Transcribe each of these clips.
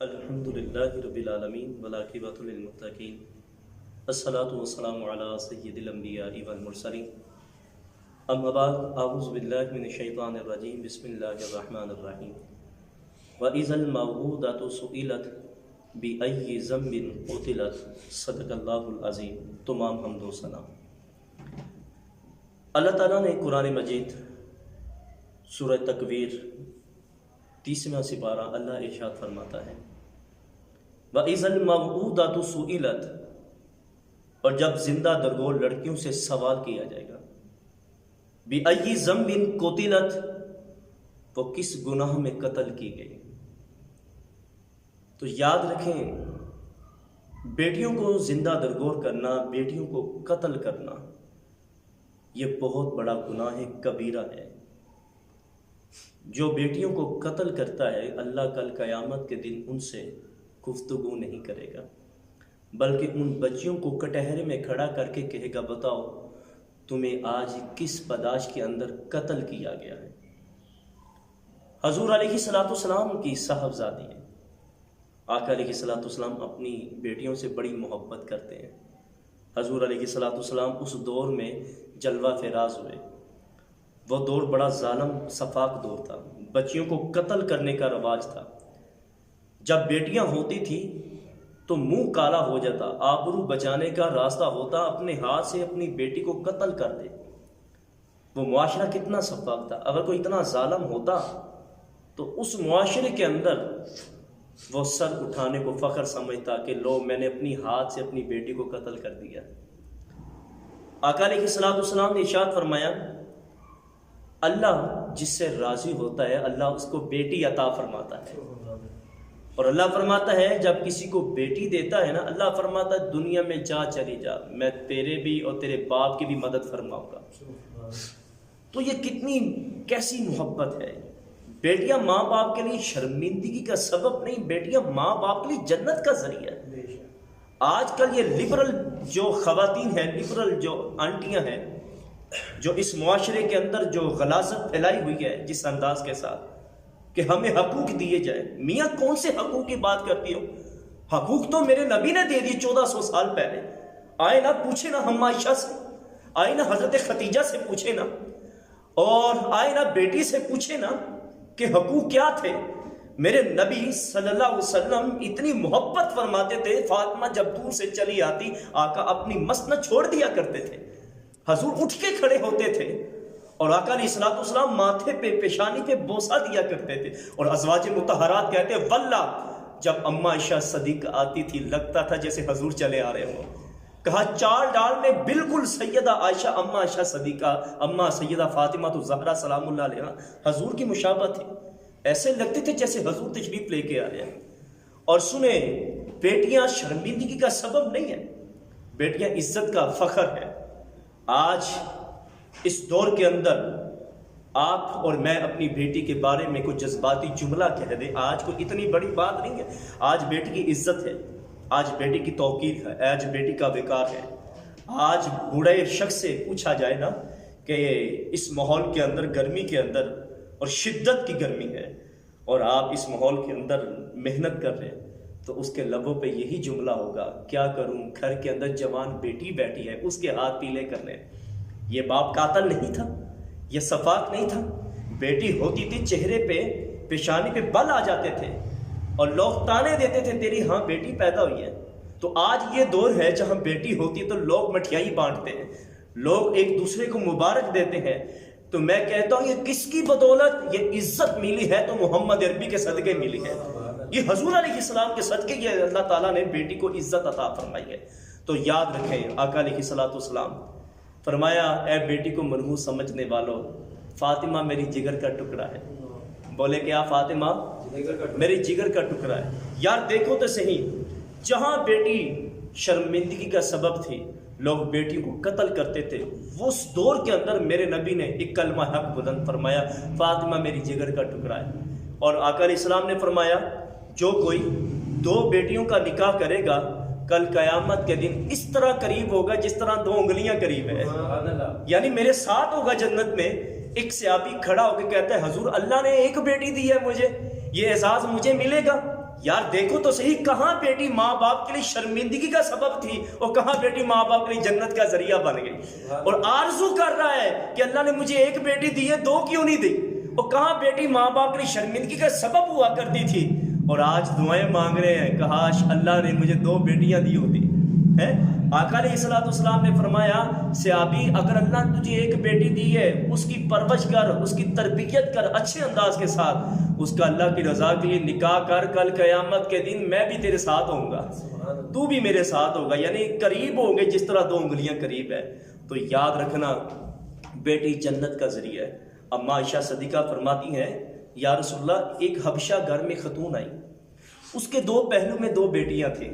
الحمدللہ رب العالمین والعاقبۃ للمتقین الصلاۃ والسلام علی سید الانبیاء والمرسلین اما بعد اعوذ باللہ من الشیطان الرجیم بسم اللہ الرحمن الرحیم وَإِذَا الْمَوْءُودَةُ سُئِلَتْ بِأَيِّ ذَنبٍ قُتِلَتْ صدق اللہ العظیم۔ تمام حمد و ثنا اللہ تعالیٰ نے قرآن مجید سورہ تکویر 30واں سپارہ اللہ ارشاد فرماتا ہے وَإِذَا الْمَوْءُودَةُ سُئِلَتْ، اور جب زندہ درگور لڑکیوں سے سوال کیا جائے گا بِأَيِّ ذَنبٍ قُتِلَتْ، وہ کس گناہ میں قتل کی گئی۔ تو یاد رکھیں، بیٹیوں کو زندہ درگور کرنا، بیٹیوں کو قتل کرنا، یہ بہت بڑا گناہ ہے، کبیرہ ہے۔ جو بیٹیوں کو قتل کرتا ہے اللہ کل قیامت کے دن ان سے گفتگو نہیں کرے گا، بلکہ ان بچیوں کو کٹہرے میں کھڑا کر کے کہے گا بتاؤ تمہیں آج کس پاداش کے اندر قتل کیا گیا ہے۔ حضور علیہ السلام کی صاحبزادی ہے، آقا علیہ السلام اپنی بیٹیوں سے بڑی محبت کرتے ہیں۔ حضور علیہ السلام اس دور میں جلوہ فراز ہوئے۔ وہ دور بڑا ظالم سفاک دور تھا، بچیوں کو قتل کرنے کا رواج تھا۔ جب بیٹیاں ہوتی تھی تو منہ کالا ہو جاتا، آبرو بچانے کا راستہ ہوتا اپنے ہاتھ سے اپنی بیٹی کو قتل کر دے۔ وہ معاشرہ کتنا سفاک تھا، اگر کوئی اتنا ظالم ہوتا تو اس معاشرے کے اندر وہ سر اٹھانے کو فخر سمجھتا کہ لو میں نے اپنی ہاتھ سے اپنی بیٹی کو قتل کر دیا۔ آقا علیہ السلام نے ارشاد فرمایا اللہ جس سے راضی ہوتا ہے اللہ اس کو بیٹی عطا فرماتا ہے، اور اللہ فرماتا ہے جب کسی کو بیٹی دیتا ہے نا، اللہ فرماتا ہے دنیا میں جا چلی جا، میں تیرے بھی اور تیرے باپ کی بھی مدد فرماؤں گا۔ تو یہ کتنی کیسی محبت ہے۔ بیٹیاں ماں باپ کے لیے شرمندگی کا سبب نہیں، بیٹیاں ماں باپ کے لیے جنت کا ذریعہ ہے۔ آج کل یہ لبرل جو خواتین ہیں، لبرل جو آنٹیاں ہیں، جو اس معاشرے کے اندر جو غلاظت پھیلائی ہوئی ہے جس انداز کے ساتھ کہ ہمیں حقوق دیے جائیں، میاں کون سے حقوق کی بات کرتی ہو؟ حقوق تو میرے نبی نے دے دیے 1400 سال پہلے۔ آئے نا پوچھے نا ہم عائشہ سے، آئے نا حضرت خدیجہ سے پوچھے نا، اور آئے نا بیٹی سے پوچھے نا کہ حقوق کیا تھے۔ میرے نبی صلی اللہ علیہ وسلم اتنی محبت فرماتے تھے، فاطمہ جب دور سے چلی آتی آقا اپنی مسند چھوڑ دیا کرتے تھے، حضور اٹھ کے کھڑے ہوتے تھے، اور آقا علیہ السلام ماتھے پہ پیشانی پہ بوسہ دیا کرتے تھے۔ اور ازواج مطہرات کہتے ہیں واللہ جب اماں عائشہ صدیقہ آتی تھی لگتا تھا جیسے حضور چلے آ رہے ہوں۔ کہا چال ڈال میں بالکل سیدہ عائشہ، اماں عائشہ صدیقہ، اماں سیدہ فاطمہ تو زہرا سلام اللہ علیہ حضور کی مشابہت تھی، ایسے لگتے تھے جیسے حضور تشریف لے کے آ رہے ہیں۔ اور سنیں، بیٹیاں شرمندگی کا سبب نہیں ہے، بیٹیاں عزت کا فخر ہے۔ آج اس دور کے اندر آپ اور میں اپنی بیٹی کے بارے میں کوئی جذباتی جملہ کہہ دیں، آج کوئی اتنی بڑی بات نہیں ہے۔ آج بیٹی کی عزت ہے، آج بیٹی کی توقیر ہے، آج بیٹی کا وقار ہے۔ آج بوڑھے شخص سے پوچھا جائے نا کہ اس ماحول کے اندر، گرمی کے اندر، اور شدت کی گرمی ہے، اور آپ اس ماحول کے اندر محنت کر رہے ہیں، تو اس کے لبوں پہ یہی جملہ ہوگا کیا کروں، گھر کے اندر جوان بیٹی بیٹھی ہے اس کے ہاتھ پیلے کر رہے ہیں۔ یہ باپ قاتل نہیں تھا، یہ سفاک نہیں تھا۔ بیٹی ہوتی تھی چہرے پہ پیشانی پہ بل آ جاتے تھے اور لوگ تانے دیتے تھے تیری ہاں بیٹی پیدا ہوئی ہے۔ تو آج یہ دور ہے جہاں بیٹی ہوتی ہے تو لوگ مٹھیائی بانٹتے ہیں، لوگ ایک دوسرے کو مبارک دیتے ہیں۔ تو میں کہتا ہوں یہ کس کی بدولت یہ عزت ملی ہے؟ تو محمد عربی کے صدقے ملی ہے، یہ حضور علیہ السلام کے صدقے یہ اللہ تعالیٰ نے بیٹی کو عزت عطا فرمائی ہے۔ تو یاد رکھیں، آقا علیہ السلام فرمایا اے بیٹی کو منحوس سمجھنے والوں، فاطمہ میری جگر کا ٹکڑا ہے۔ بولے کیا؟ فاطمہ میری جگر کا ٹکڑا ہے۔ یار دیکھو تو صحیح، جہاں بیٹی شرمندگی کا سبب تھی، لوگ بیٹیوں کو قتل کرتے تھے، اس دور کے اندر میرے نبی نے ایک کلمہ حق بلند فرمایا فاطمہ میری جگر کا ٹکڑا ہے۔ اور آقا علیہ السلام نے فرمایا جو کوئی 2 بیٹیوں کا نکاح کرے گا کل قیامت کے دن اس طرح قریب ہوگا جس طرح 2 انگلیاں قریب ہے، یعنی میرے ساتھ ہوگا جنت میں۔ ایک صحابی کھڑا ہو کے کہتا ہے حضور اللہ نے ایک بیٹی دی ہے مجھے، یہ اعزاز مجھے ملے گا؟ یار دیکھو تو صحیح، کہاں بیٹی ماں باپ کے لیے شرمندگی کا سبب تھی اور کہاں بیٹی ماں باپ کے لیے جنت کا ذریعہ بن گئی، اور آرزو کر رہا ہے کہ اللہ نے مجھے ایک بیٹی دی ہے، دو کیوں نہیں دی، اور کہاں بیٹی ماں باپ کے لیے شرمندگی کا سبب ہوا کرتی تھی، اور آج دعائیں مانگ رہے ہیں کاش اللہ نے مجھے 2 بیٹیاں دی ہوتی ہے۔ آقا علیہ الصلوۃ والسلام نے فرمایا صحابی اگر اللہ نے تجھے ایک بیٹی دی ہے، اس کی پرورش کر، اس کی تربیت کر اچھے انداز کے ساتھ، اس کا اللہ کی رضا کے لیے نکاح کر، کل قیامت کے دن میں بھی تیرے ساتھ ہوں گا، تو بھی میرے ساتھ ہوگا، یعنی قریب ہوں گے جس طرح 2 انگلیاں قریب ہے۔ تو یاد رکھنا بیٹی جنت کا ذریعہ ہے۔ اما عائشہ صدیقہ فرماتی ہیں یا رسول اللہ ایک حبشہ گھر میں خاتون آئی، اس کے 2 پہلو میں 2 بیٹیاں تھیں،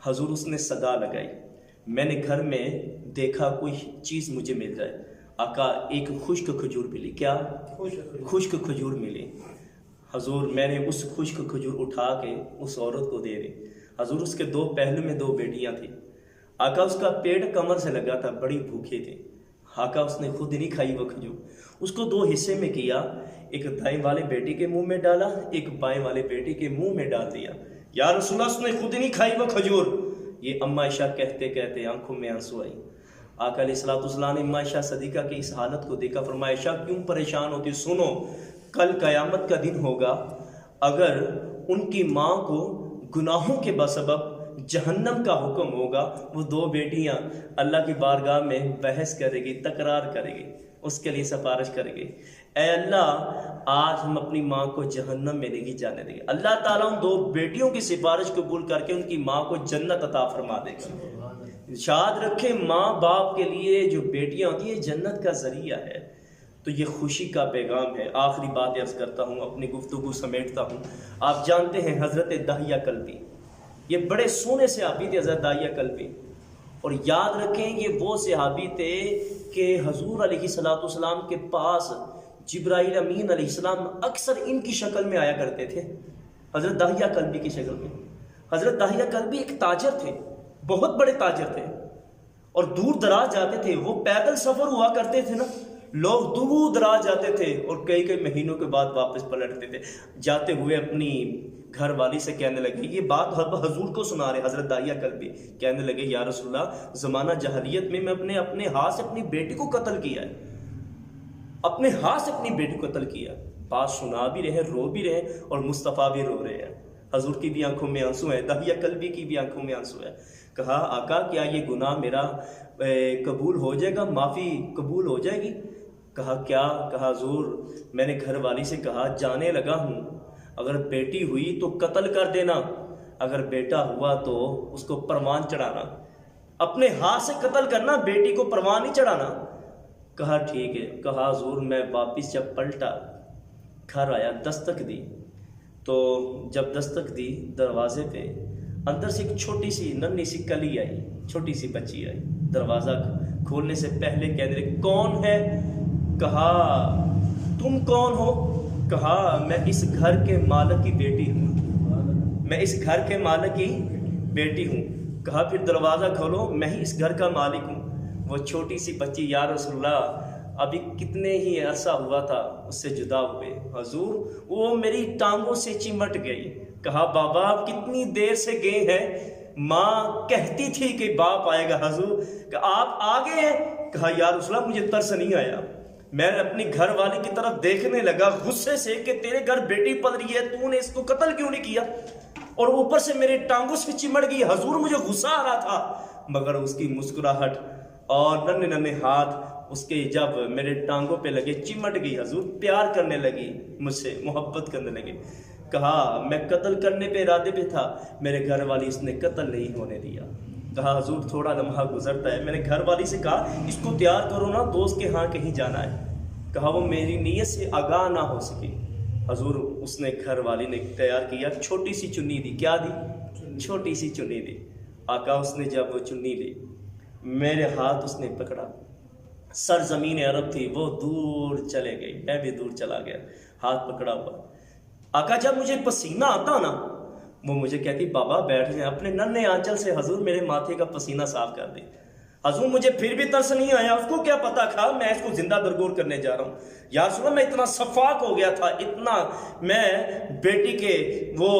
حضور اس نے صدا لگائی، میں نے گھر میں دیکھا کوئی چیز مجھے مل جائے، آقا ایک خشک کھجور ملی، کیا خشک کھجور ملی، حضور میں نے اس خشک کھجور اٹھا کے اس عورت کو دے دی، حضور اس کے 2 پہلو میں 2 بیٹیاں تھیں، آقا اس کا پیٹ کمر سے لگا تھا، بڑی بھوکے تھے، آقا اس نے خود نہیں کھائی وہ کھجور، اس کو 2 حصے میں کیا، ایک دائیں والے بیٹی کے منہ میں ڈالا، ایک بائیں والے بیٹی کے منہ میں ڈال دیا، یا رسول اللہ اس نے خود نہیں کھائی وہ کھجور۔ یہ اما عائشہ کہتے کہتے آنکھوں میں آنسو آئی۔ آقا علیہ الصلوۃ والسلام نے اما عائشہ صدیقہ کی اس حالت کو دیکھا، فرمایا عائشہ کیوں پریشان ہوتی، سنو کل قیامت کا دن ہوگا، اگر ان کی ماں کو گناہوں کے بسبب جہنم کا حکم ہوگا، وہ 2 بیٹیاں اللہ کی بارگاہ میں بحث کرے گی، تکرار کرے گی، اس کے لیے سفارش کرے گی، اے اللہ آج ہم اپنی ماں کو جہنم میں نہیں جانے دیں گے، اللہ تعالیٰ ان 2 بیٹیوں کی سفارش قبول کر کے ان کی ماں کو جنت عطا فرما دے گا۔ یاد رکھیں ماں باپ کے لیے جو بیٹیاں ہوتی ہیں جنت کا ذریعہ ہے، تو یہ خوشی کا پیغام ہے۔ آخری بات عرض کرتا ہوں، اپنی گفتگو سمیٹتا ہوں۔ آپ جانتے ہیں حضرت داہیہ کلبی، یہ بڑے سونے صحابی تھے حضرت داہیہ کلبی، اور یاد رکھیں یہ وہ صحابی تھے کہ حضور علیہ الصلوۃ والسلام کے پاس جبرائیل امین علیہ السلام اکثر ان کی شکل میں آیا کرتے تھے، حضرت داہیہ کلبی کی شکل میں۔ حضرت داہیہ کلبی ایک تاجر تھے، بہت بڑے تاجر تھے، اور دور دراز جاتے تھے، وہ پیدل سفر ہوا کرتے تھے نا، لوگ دور دراز جاتے تھے اور کئی مہینوں کے بعد واپس پلٹتے تھے، جاتے ہوئے اپنی گھر والی سے کہنے لگے، یہ بات حضور کو سنا رہے حضرت داہیہ کلبی، کہنے لگے یا رسول اللہ زمانہ جاہلیت میں اپنے ہاتھ سے اپنی بیٹی کو قتل کیا ہے، اپنے ہاتھ سے اپنی بیٹی کو قتل کیا، بات سنا بھی رہے، رو بھی رہے، اور مصطفیٰ بھی رو رہے ہیں، حضور کی بھی آنکھوں میں آنسو ہے، داہیہ کلبی کی بھی آنکھوں میں آنسو ہے۔ کہا آقا کیا یہ گناہ میرا قبول ہو جائے گا، معافی قبول ہو جائے گی؟ کہا کیا؟ کہا حضور میں نے گھر والی سے کہا جانے لگا ہوں، اگر بیٹی ہوئی تو قتل کر دینا، اگر بیٹا ہوا تو اس کو پروان چڑھانا، اپنے ہاتھ سے قتل کرنا، بیٹی کو پروان نہیں چڑھانا۔ کہا ٹھیک ہے۔ کہا حضور میں واپس جب پلٹا گھر آیا، دستک دی، تو جب دستک دی دروازے پہ اندر سے ایک چھوٹی سی ننھی سی کلی آئی، چھوٹی سی بچی آئی، دروازہ کھولنے سے پہلے کہنے لگی کون ہے؟ کہا تم کون ہو؟ کہا میں اس گھر کے مالک کی بیٹی ہوں، میں اس گھر کے مالک کی بیٹی ہوں۔ کہا پھر دروازہ کھولو، میں ہی اس گھر کا مالک ہوں۔ وہ چھوٹی سی بچی یا رسول اللہ ابھی کتنے ہی عرصہ ہوا تھا اس سے جدا ہوئے، حضور وہ میری ٹانگوں سے چمٹ گئی۔ کہا بابا آپ کتنی دیر سے گئے ہیں؟ ماں کہتی تھی کہ باپ آئے گا، حضور کہ آپ آ گئے ہیں؟ کہا یا رسول اللہ مجھے ترس نہیں آیا، میں اپنی گھر والی کی طرف دیکھنے لگا غصے سے کہ تیرے گھر بیٹی پل رہی ہے، تو نے اس کو قتل کیوں نہیں کیا؟ اور اوپر سے میرے ٹانگوں سے چمٹ گئی، حضور مجھے غصہ آ رہا تھا، مگر اس کی مسکراہٹ اور ننھے ننھے ہاتھ اس کے جب میرے ٹانگوں پہ لگے چمٹ گئی، حضور پیار کرنے لگی مجھ سے، محبت کرنے لگے۔ کہا میں قتل کرنے پہ ارادے پہ تھا، میرے گھر والی اس نے قتل نہیں ہونے دیا۔ کہا حضور تھوڑا لمحہ گزرتا ہے، میں نے گھر والی سے کہا اس کو تیار کرو نا، دوست کے ہاں کہیں جانا ہے۔ کہا وہ میری نیت سے آگاہ نہ ہو سکی۔ حضور اس نے گھر والی نے تیار کیا، چھوٹی سی چنی دی، کیا دی؟ چھوٹی سی چنی دی۔ آقا اس نے جب وہ چنی لی، میرے ہاتھ اس نے پکڑا، سرزمین عرب تھی وہ دور چلے گئی، میں بھی دور چلا گیا، ہاتھ پکڑا ہوا۔ آقا جب مجھے پسینہ آتا نا، وہ مجھے کہتی بابا بیٹھ جائیں، اپنے ننھے آنچل سے حضور میرے ماتھے کا پسینہ صاف کر دے۔ حضور مجھے پھر بھی ترس نہیں آیا، اس کو کیا پتا تھا میں اس کو زندہ درگور کرنے جا رہا ہوں۔ یا رسول اللہ میں اتنا صفاق ہو گیا تھا، اتنا میں بیٹی کے وہ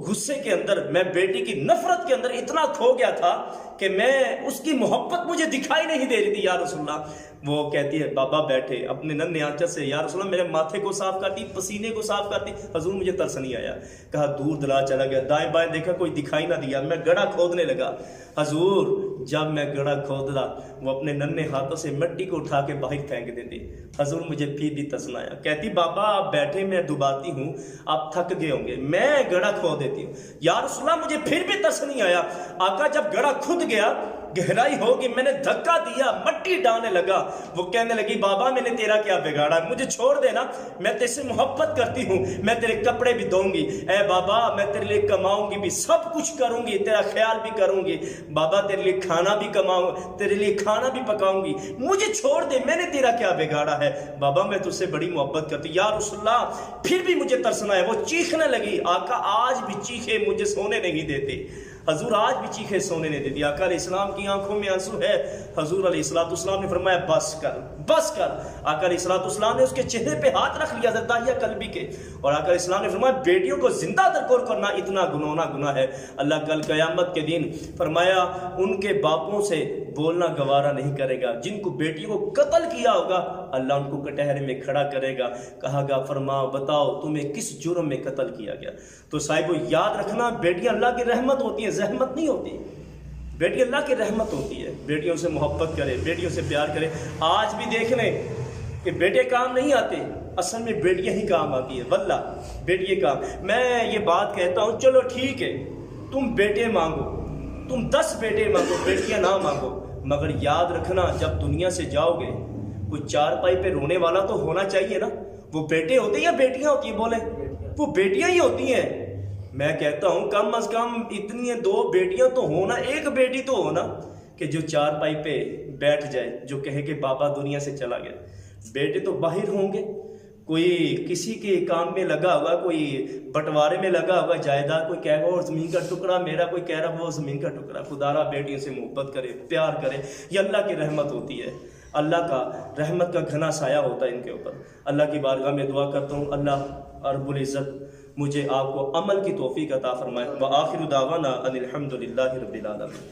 غصے کے اندر، میں بیٹی کی نفرت کے اندر اتنا کھو گیا تھا کہ میں اس کی محبت مجھے دکھائی نہیں دے رہی تھی یا رسول اللہ۔ وہ کہتی ہے بابا بیٹھے اپنے ننھے آنچل سے، یا رسول اللہ میرے ماتھے کو صاف کرتی، پسینے کو صاف کرتی، حضور مجھے ترس نہیں آیا۔ کہا دور دراز چلا گیا، دائیں بائیں دیکھا کوئی دکھائی نہ دیا، میں گڑھا کھودنے لگا۔ حضور جب میں گڑھا کھودا وہ اپنے ننھے ہاتھوں سے مٹی کو اٹھا کے باہر پھینک دیتی۔ حضور مجھے پھر بھی ترس نہ آیا، کہتی بابا آپ بیٹھے میں ڈباتی ہوں، آپ تھک گئے ہوں گے، میں گڑھا کھود دیتی ہوں۔ یا رسول اللہ مجھے پھر بھی ترس نہیں آیا۔ آقا جب گڑھا کھد گیا، گہرائی ہوگی، میں نے دھکا دیا، مٹی ڈالنے لگا، وہ کہنے لگی بابا میں نے تیرا کیا بگاڑا، مجھے چھوڑ دینا، میں تیرے سے محبت کرتی ہوں، میں تیرے کپڑے بھی دوں گی، اے بابا میں تیرے لیے کماؤں گی بھی، سب کچھ کروں گی، تیرا خیال بھی کروں گی، بابا تیرے لیے کھانا بھی کماؤں، تیرے لیے کھانا بھی پکاؤں گی، مجھے چھوڑ دے، میں نے تیرا کیا بگاڑا ہے، بابا میں تجھ سے بڑی محبت کرتی ہوں۔ یا رسول اللہ پھر بھی مجھے ترسنا ہے۔ وہ چیخنے لگی، آقا آج بھی چیخے مجھے سونے نہیں دیتے، حضور آج بھی چیخے سونے نہیں دیتی۔ آقا علیہ السلام کی آنکھوں میں آنسو ہے، حضور علیہ السلام نے فرمایا بس کر بس کر۔ آقا علیہ السلام نے اس کے چہرے پہ ہاتھ رکھ لیا داہیہ قلبی کے، اور آقا علیہ السلام نے فرمایا بیٹیوں کو زندہ درگور کرنا اتنا گناہنا گناہ ہے، اللہ کل قیامت کے دن فرمایا ان کے باپوں سے بولنا گوارا نہیں کرے گا، جن کو بیٹیوں کو قتل کیا ہوگا اللہ ان کو کٹہرے میں کھڑا کرے گا، کہا گا فرماؤ بتاؤ تمہیں کس جرم میں قتل کیا گیا۔ تو صاحبو یاد رکھنا بیٹیاں اللہ کی رحمت ہوتی ہیں، زحمت نہیں ہوتی، بیٹی اللہ کی رحمت ہوتی ہے۔ بیٹیوں سے محبت کرے، بیٹیوں سے پیار کرے۔ آج بھی دیکھ لیں کہ بیٹے کام نہیں آتے، اصل میں بیٹیاں ہی کام آتی ہیں، واللہ بیٹی کام۔ میں یہ بات کہتا ہوں چلو ٹھیک ہے تم بیٹے مانگو، تم 10 بیٹے مانگو، بیٹیاں نہ مانگو، مگر یاد رکھنا جب دنیا سے جاؤ گے کوئی چارپائی پہ رونے والا تو ہونا چاہیے نا۔ وہ بیٹے ہوتے ہیں یا بیٹیاں ہوتی ہیں؟ بولیں وہ بیٹیاں ہی ہوتی ہیں۔ میں کہتا ہوں کم از کم اتنی 2 بیٹیاں تو ہونا، ایک بیٹی تو ہونا کہ جو چارپائی پہ بیٹھ جائے، جو کہے کہ بابا دنیا سے چلا گیا۔ بیٹے تو باہر ہوں گے، کوئی کسی کے کام میں لگا ہوگا، کوئی بٹوارے میں لگا ہوگا جائیداد، کوئی کہے گا وہ زمین کا ٹکڑا میرا، کوئی کہہ رہا وہ زمین کا ٹکڑا۔ خدا را بیٹیوں سے محبت کرے، پیار کرے، یہ اللہ کی رحمت ہوتی ہے، اللہ کا رحمت کا گھنا سایہ ہوتا ہے ان کے اوپر۔ اللہ کی بارگاہ میں دعا کرتا ہوں اللہ رب العزت مجھے آپ کو عمل کی توفیق عطا فرمائے۔ وآخر دعوانا ان الحمد للہ رب العالمین۔